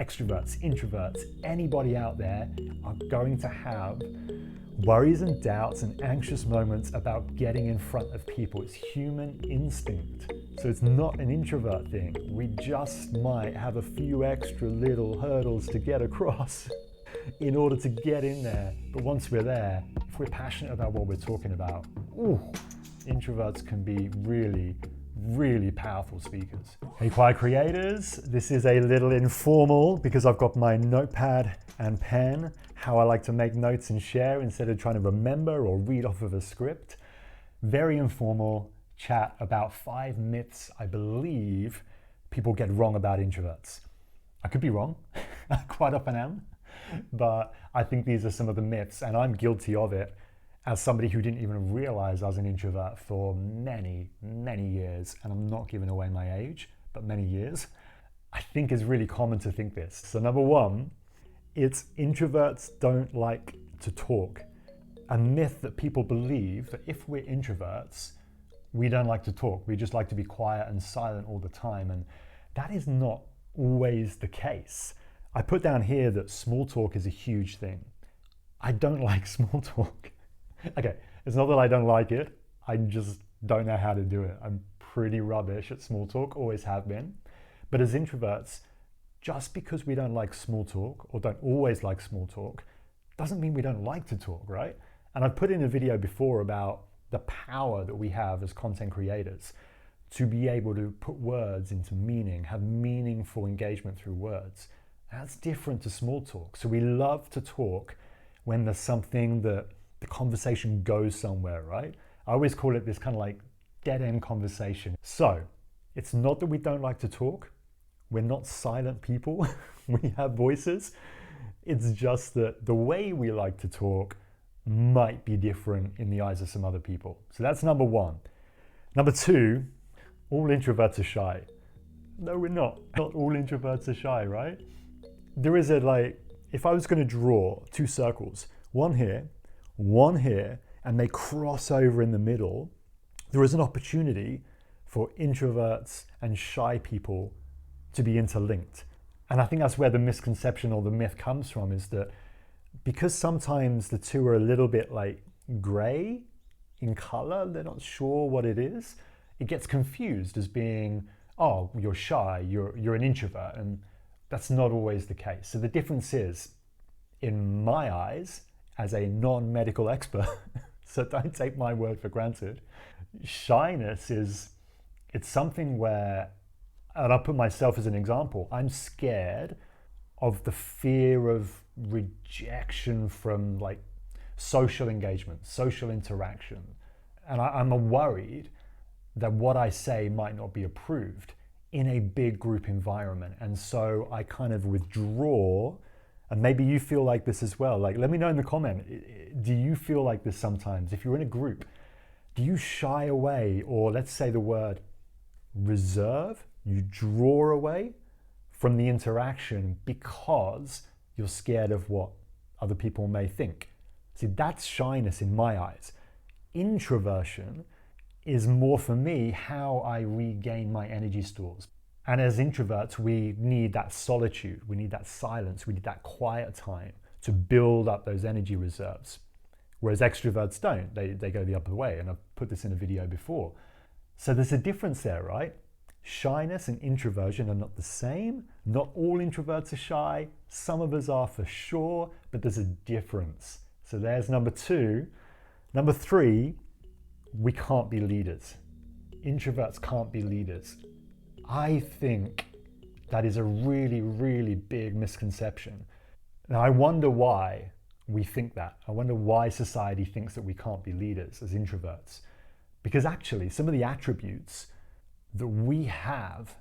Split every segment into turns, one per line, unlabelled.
extroverts, introverts, anybody out there are going to have worries and doubts and anxious moments about getting in front of people. It's human instinct. So it's not an introvert thing. We just might have a few extra little hurdles to get across in order to get in there. But once we're there, if we're passionate about what we're talking about, introverts can be really powerful speakers. Hey quiet creators, this is a little informal because I've got my notepad and pen, how I like to make notes and share instead of trying to remember or read off of a script. Very informal chat about 5 myths I believe people get wrong about introverts. I could be wrong, I quite often am, but I think these are some of the myths and I'm guilty of it as somebody who didn't even realize I was an introvert for many years, and I'm not giving away my age, but many years. I think it's really common to think this. So number one, it's introverts don't like to talk. A myth that people believe that if we're introverts, we don't like to talk. We just like to be quiet and silent all the time. And that is not always the case. I put down here that small talk is a huge thing. I don't like small talk. Okay, it's not that I don't like it, I just don't know how to do it. I'm pretty rubbish at small talk, always have been. But as introverts, just because we don't like small talk or don't always like small talk, doesn't mean we don't like to talk, right? And I've put in a video before about the power that we have as content creators to be able to put words into meaning, have meaningful engagement through words. That's different to small talk. So we love to talk when there's something that the conversation goes somewhere, right? I always call it this kind of like dead-end conversation. So it's not that we don't like to talk. We're not silent people. We have voices. It's just that the way we like to talk might be different in the eyes of some other people. So that's number one. Number two, all introverts are shy. No, we're not. Not all introverts are shy, right? There is if I was going to draw 2 circles, one here, and they cross over in the middle, there is an opportunity for introverts and shy people to be interlinked. And I think that's where the misconception or the myth comes from, is that because sometimes the two are a little bit like gray in color, they're not sure what it is, it gets confused as being, oh, you're shy, you're an introvert, and that's not always the case. So the difference is, in my eyes, as a non-medical expert, so don't take my word for granted, shyness it's something where, and I'll put myself as an example, I'm scared of the fear of rejection from like social engagement, social interaction. And I'm worried that what I say might not be approved in a big group environment. And so I kind of withdraw. And maybe you feel like this as well. Like, let me know in the comment, do you feel like this sometimes? If you're in a group, do you shy away, or let's say the word reserve, you draw away from the interaction because you're scared of what other people may think? See, that's shyness in my eyes. Introversion is more for me how I regain my energy stores. And as introverts, we need that solitude, we need that silence, we need that quiet time to build up those energy reserves. Whereas extroverts don't, they go the other way. And I've put this in a video before. So there's a difference there, right? Shyness and introversion are not the same. Not all introverts are shy. Some of us are for sure, but there's a difference. So there's number 2. Number 3, we can't be leaders. Introverts can't be leaders. I think that is a really big misconception. Now, I wonder why we think that. I wonder why society thinks that we can't be leaders as introverts. Because actually, some of the attributes that we have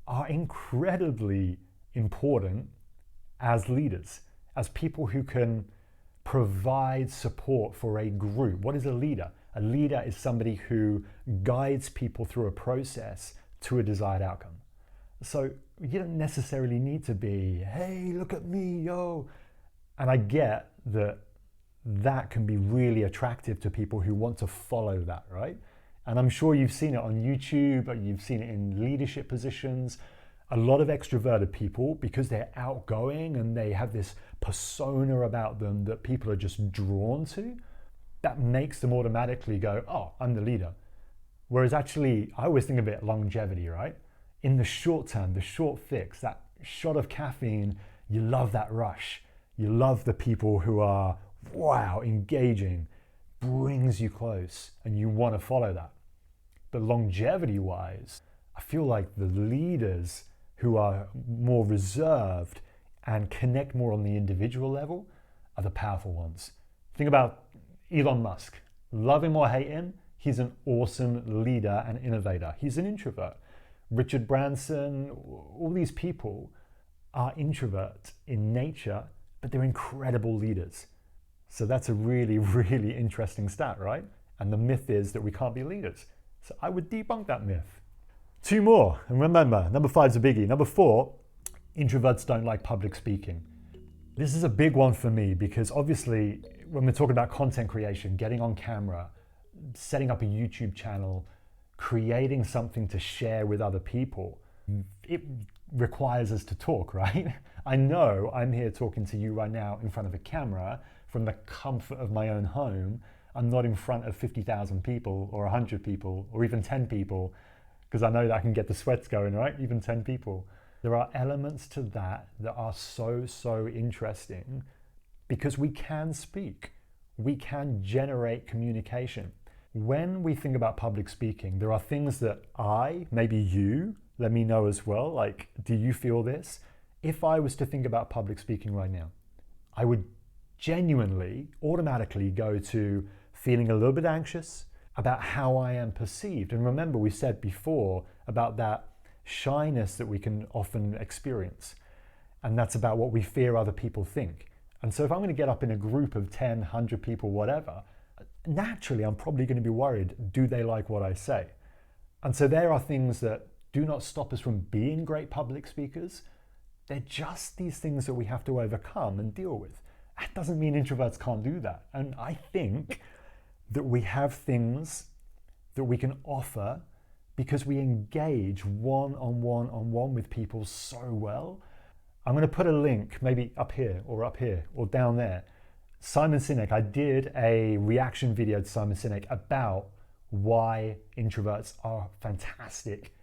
are incredibly important as leaders, as people who can provide support for a group. What is a leader? A leader is somebody who guides people through a process to a desired outcome. So you don't necessarily need to be, hey, look at me, yo. And I get that that can be really attractive to people who want to follow that, right? And I'm sure you've seen it on YouTube, or you've seen it in leadership positions. A lot of extroverted people, because they're outgoing and they have this persona about them that people are just drawn to, that makes them automatically go, oh, I'm the leader. Whereas actually, I always think of it longevity, right? In the short term, the short fix, that shot of caffeine, you love that rush. You love the people who are, wow, engaging, brings you close, and you want to follow that. But longevity-wise, I feel like the leaders who are more reserved and connect more on the individual level are the powerful ones. Think about Elon Musk. Love him or hate him, he's an awesome leader and innovator. He's an introvert. Richard Branson, all these people are introverts in nature, but they're incredible leaders. So that's a really, really interesting stat, right? And the myth is that we can't be leaders. So I would debunk that myth. 2 more, and remember, number 5 is a biggie. Number 4, introverts don't like public speaking. This is a big one for me because obviously when we're talking about content creation, getting on camera, setting up a YouTube channel, creating something to share with other people, it requires us to talk, right? I know I'm here talking to you right now in front of a camera from the comfort of my own home. I'm not in front of 50,000 people or 100 people or even 10 people, because I know that I can get the sweats going, right? Even 10 people. There are elements to that that are so interesting because we can speak. We can generate communication. When we think about public speaking, there are things that maybe you, let me know as well, like, do you feel this? If I was to think about public speaking right now, I would genuinely, automatically go to feeling a little bit anxious about how I am perceived. And remember, we said before about that shyness that we can often experience. And that's about what we fear other people think. And so if I'm going to get up in a group of 10, 100 people, whatever, naturally, I'm probably going to be worried, do they like what I say? And so there are things that do not stop us from being great public speakers. They're just these things that we have to overcome and deal with. That doesn't mean introverts can't do that. And I think that we have things that we can offer because we engage one-on-one with people so well. I'm going to put a link maybe up here or down there. Simon Sinek, I did a reaction video to Simon Sinek about why introverts are fantastic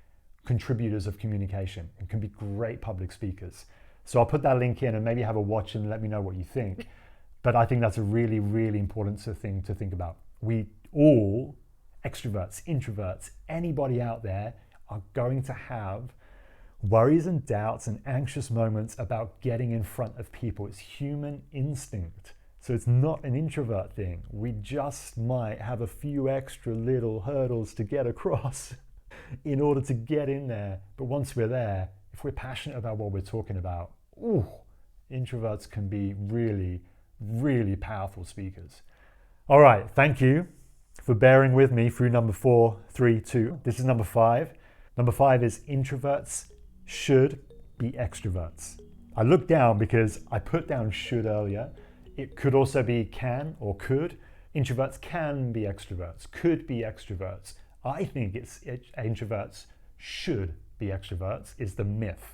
contributors of communication and can be great public speakers. So I'll put that link in and maybe have a watch and let me know what you think. But I think that's a really, really important thing to think about. We all, extroverts, introverts, anybody out there, are going to have worries and doubts and anxious moments about getting in front of people. It's human instinct. So it's not an introvert thing. We just might have a few extra little hurdles to get across in order to get in there. But once we're there, if we're passionate about what we're talking about, introverts can be really, really powerful speakers. All right, thank you for bearing with me through number 4, 3, 2. This is number 5. Number 5 is introverts should be extroverts. I looked down because I put down should earlier. It could also be can or could. Introverts can be extroverts, could be extroverts. I think introverts should be extroverts is the myth.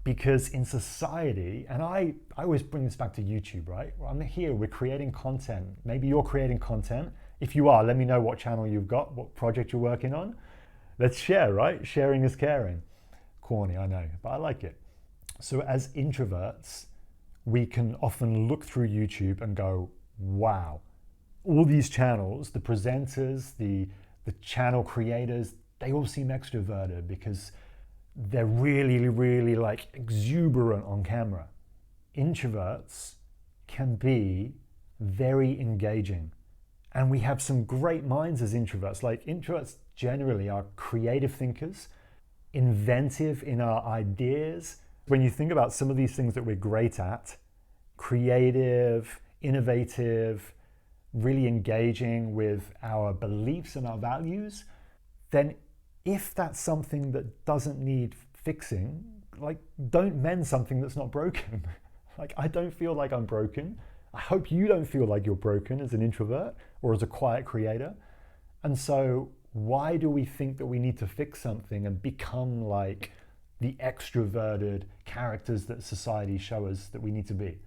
Because in society, and I always bring this back to YouTube, right? I'm here, we're creating content. Maybe you're creating content. If you are, let me know what channel you've got, what project you're working on. Let's share, right? Sharing is caring. Corny, I know, but I like it. So as introverts, we can often look through YouTube and go, wow, all these channels, the presenters, the channel creators, they all seem extroverted because they're really, really like exuberant on camera. Introverts can be very engaging. And we have some great minds as introverts. Like introverts generally are creative thinkers, inventive in our ideas. When you think about some of these things that we're great at, creative, innovative, really engaging with our beliefs and our values, then if that's something that doesn't need fixing, like don't mend something that's not broken. Like I don't feel like I'm broken. I hope you don't feel like you're broken as an introvert or as a quiet creator. And so why do we think that we need to fix something and become like the extroverted characters that society shows us that we need to be.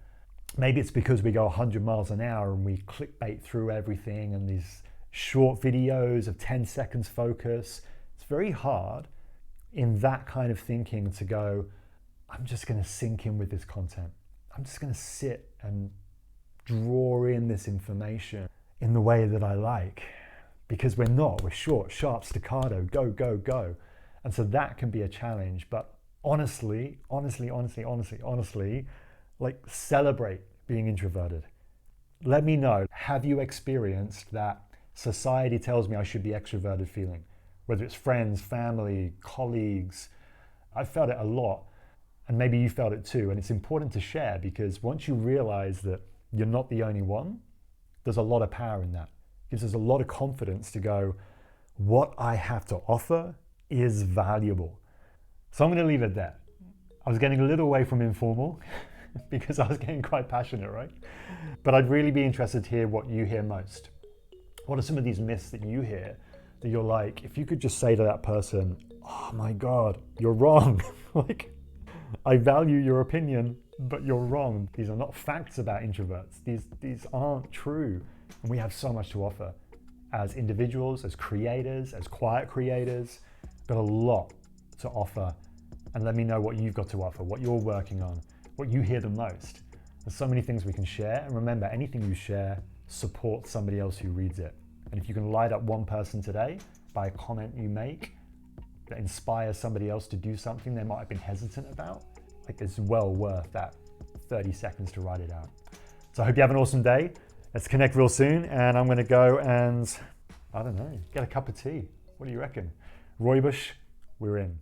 Maybe it's because we go 100 miles an hour and we clickbait through everything and these short videos of 10 seconds focus. It's very hard in that kind of thinking to go, I'm just going to sink in with this content. I'm just going to sit and draw in this information in the way that I like, because we're short, sharp, staccato, go, go, go. And so that can be a challenge. But honestly, like, celebrate being introverted. Let me know, have you experienced that society tells me I should be extroverted feeling? Whether it's friends, family, colleagues. I've felt it a lot, and maybe you felt it too. And it's important to share, because once you realize that you're not the only one, there's a lot of power in that. It gives us a lot of confidence to go, what I have to offer is valuable. So I'm going to leave it there. I was getting a little away from informal because I was getting quite passionate, right? But I'd really be interested to hear what you hear most. What are some of these myths that you hear that you're like, if you could just say to that person, oh my God, you're wrong. Like, I value your opinion, but you're wrong. These are not facts about introverts. These aren't true. And we have so much to offer as individuals, as creators, as quiet creators. Got a lot to offer. And let me know what you've got to offer, what you're working on, what you hear the most. There's so many things we can share. And remember, anything you share supports somebody else who reads it. And if you can light up one person today by a comment you make that inspires somebody else to do something they might have been hesitant about, like, it's well worth that 30 seconds to write it out. So I hope you have an awesome day. Let's connect real soon. And I'm going to go and, I don't know, get a cup of tea. What do you reckon? Rooibos, we're in.